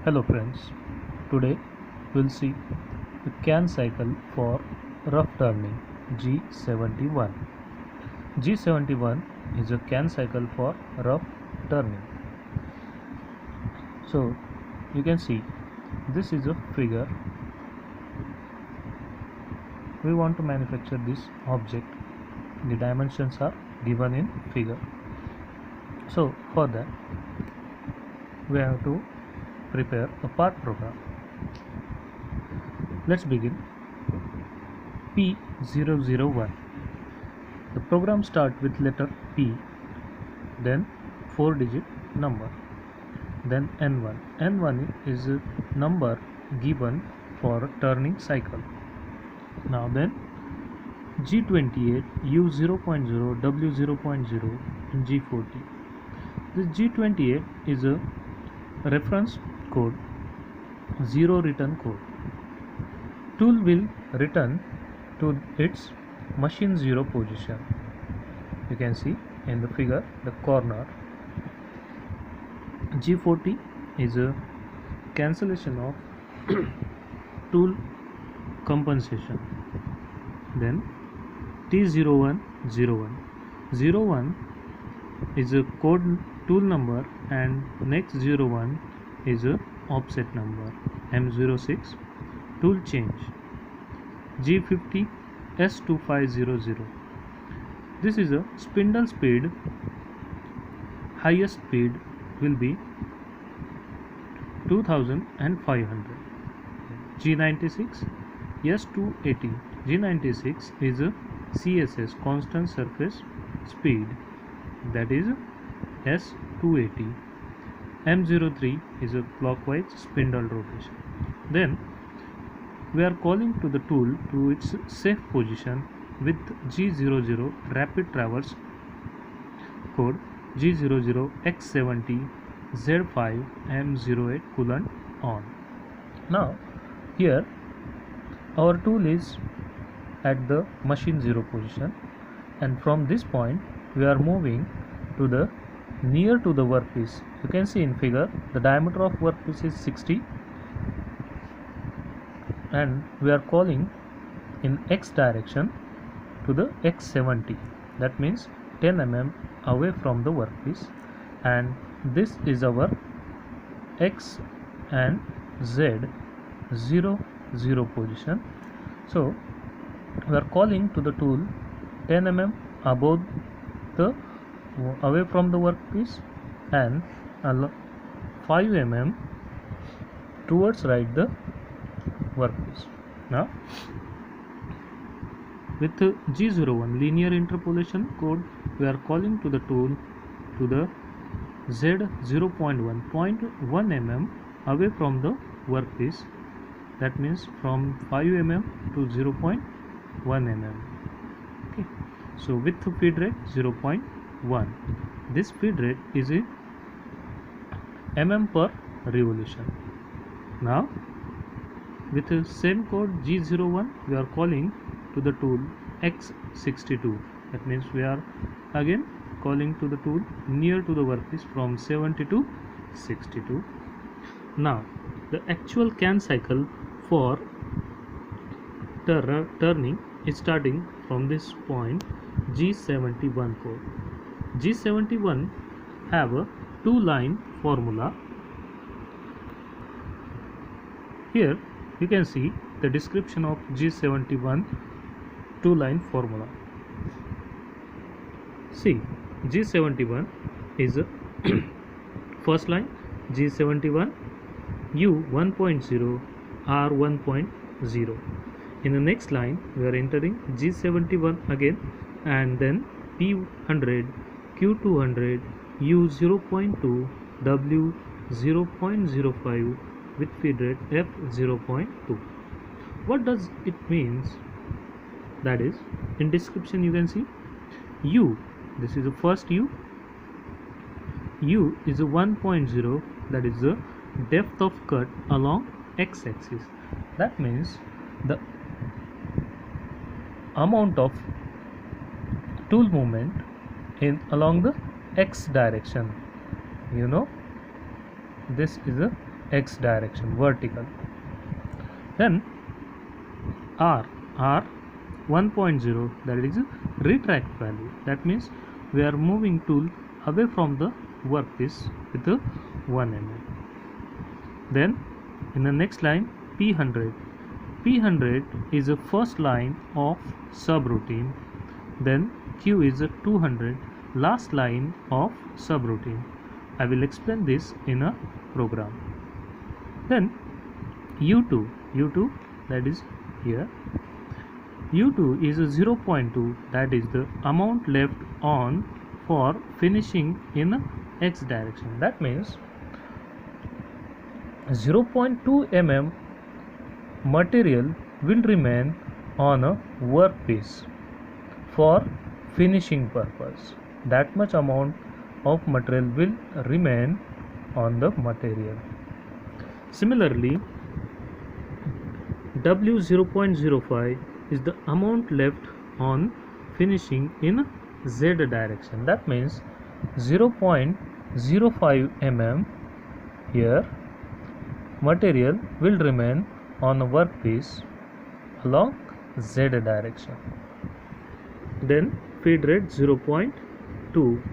Hello friends, today we'll see the can cycle for rough turning G71. G71 is a can cycle for rough turning. So you can see this is a figure. We want to manufacture this object. The dimensions are given in figure. So for that we have to prepare a part program. Let's begin. P001. The program starts with letter P, then 4-digit number, then N1. N1 is a number given for a turning cycle. Now then G28, U0.0, W0.0 and G40. This G28 is a reference code, zero return code. Tool will return to its machine zero position. You can see in the figure the corner. G40 is a cancellation of tool compensation. Then T0101. 01 is a code tool number and next 01 is a offset number. M06 tool change. G50 S2500. This is a spindle speed. Highest speed will be 2500. G96 S280. G96 is a CSS, constant surface speed, that is S280. M03 is a clockwise spindle rotation. Then we are calling to the tool to its safe position with G00 rapid traverse code, G00 X70 Z5 M08 coolant on. Now here our tool is at the machine zero position, and from this point we are moving to the near to the workpiece. You can see in figure the diameter of workpiece is 60 and we are calling in X direction to the X70, that means 10 mm away from the workpiece, and this is our X and Z 0 0 position. So we are calling to the tool 10 mm above the away from the workpiece and 5 mm towards right the workpiece. Now with G01 linear interpolation code, we are calling to the tool to the Z 0.1 mm away from the workpiece, that means from 5 mm to 0.1 mm. Okay, so with feed rate 0.1. This feed rate is in mm per revolution. Now with the same code G01 we are calling to the tool X62, that means we are again calling to the tool near to the workpiece from 70 to 62. Now the actual can cycle for turning is starting from this point G71 code. G71 have a two-line formula. Here you can see the description of G71 two-line formula. See, G71 is a first line G71 U 1.0 R 1.0. In the next line we are entering G71 again, and then P100 Q200 U 0.2 W 0.05 with feed rate F 0.2. What does it means? That is, in description you can see U, this is the first U is a 1.0, that is the depth of cut along x-axis. That means the amount of tool movement in along the x direction. You know, this is a x direction, vertical. Then r 1.0, that is retract value. That means we are moving tool away from the workpiece with the 1 mm. Then in the next line, P100 is the first line of subroutine. Then Q is a 200, last line of subroutine. I will explain this in a program. Then U2, that is here. U2 is a 0.2, that is the amount left on for finishing in x direction. That means 0.2 mm material will remain on a workpiece for finishing purpose. That much amount of material will remain on the material. Similarly, W 0.05 is the amount left on finishing in Z direction. That means 0.05 mm here material will remain on a workpiece along Z direction. Then feed rate 0.2.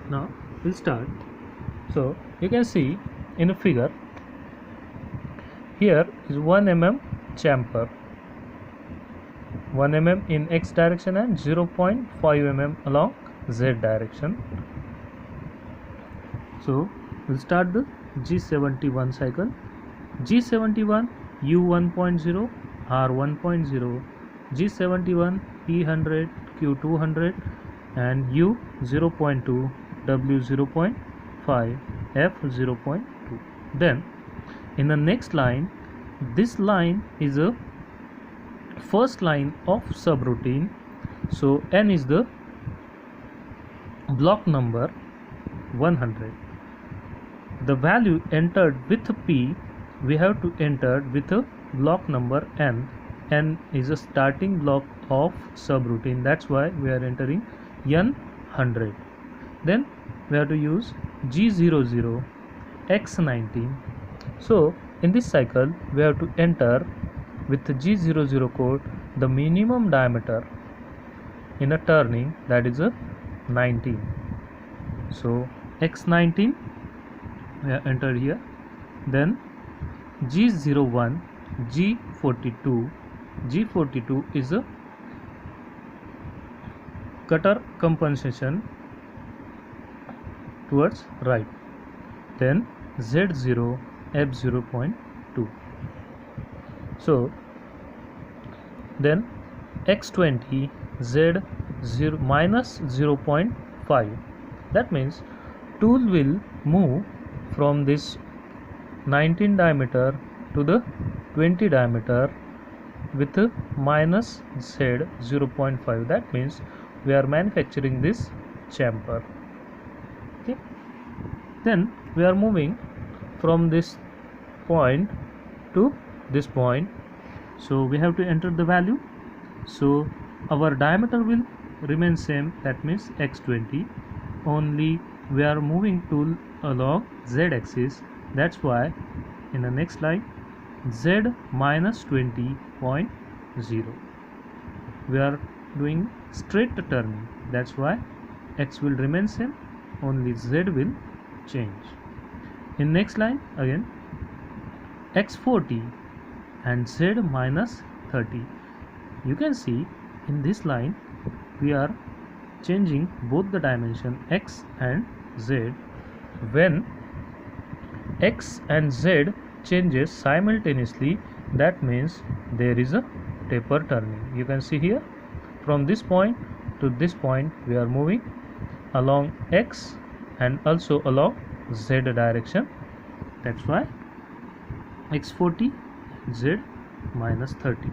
Now we'll start. So you can see in a figure, here is 1 mm chamfer, 1 mm in x direction and 0.5 mm along z direction. So we'll start the G71 cycle. G71 U1.0, R1.0, G71 P100, Q200 and U0.2, W0.5, F0.2. Then in the next line, this line is a first line of subroutine. So N is the block number 100. The value entered with P, we have to enter with a block number N. N is a starting block of subroutine. That's why we are entering N100. Then we have to use G00, X19. So in this cycle we have to enter with the G00 code the minimum diameter in a turning, that is a 19. So X19 we have entered here. Then G01, G42. G42 is a cutter compensation towards right. Then Z0, F0.2. So then X20, Z0 minus 0.5. That means tool will move from this 19 diameter to the 20 diameter with a minus Z 0.5. That means we are manufacturing this chamfer. Okay. Then we are moving from this point to this point. So we have to enter the value. So our diameter will remain same, that means X20. Only we are moving tool along Z axis. That's why in the next line Z minus 20.0. We are doing straight turning. That's why X will remain same, only Z will change. In next line again X40 and Z minus 30. You can see in this line we are changing both the dimension X and Z. When X and Z changes simultaneously, that means there is a taper turning. You can see here from this point to this point we are moving along X and also along Z direction. That's why X40, Z minus 30.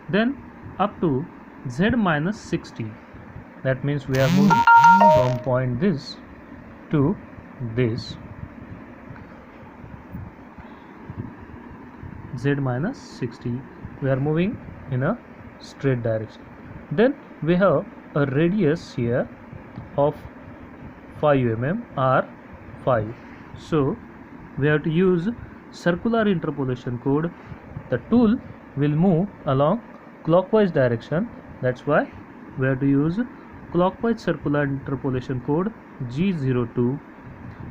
Then up to Z minus 60. That means we are moving from point this to this. Z minus 60. We are moving in a straight direction. Then we have a radius here of 5 mm R5. So we have to use circular interpolation code. The tool will move along clockwise direction, that's why we have to use clockwise circular interpolation code G02.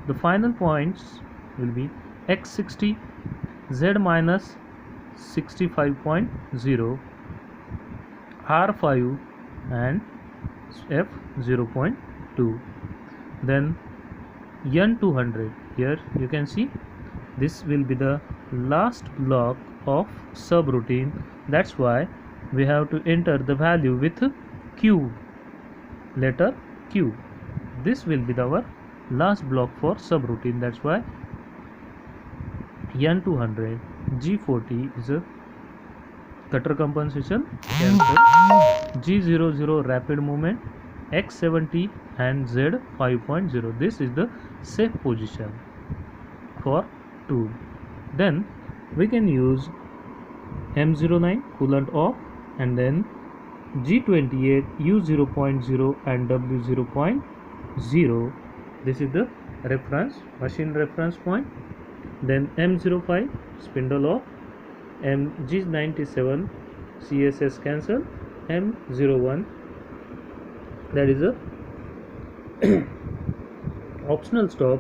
The final points will be x60, z minus 65.0, r5 and f 0.2. Then n200, here you can see this will be the last block of subroutine, that's why we have to enter the value with q, letter q. This will be our last block for subroutine, that's why n200. G40 is a cutter compensation, cancel. G00 rapid movement, x70 and z 5.0. This is the safe position for tool. Then we can use M09 coolant off, and then G28 U 0.0 and W 0.0. This is the reference, machine reference point. Then M05 spindle off, G97 CSS cancel, M01, that is a optional stop.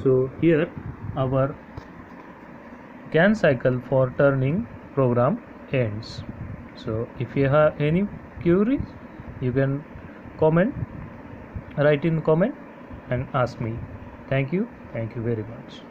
So here our CAN cycle for turning program ends. So if you have any queries, you can write in comment and ask me. Thank you very much.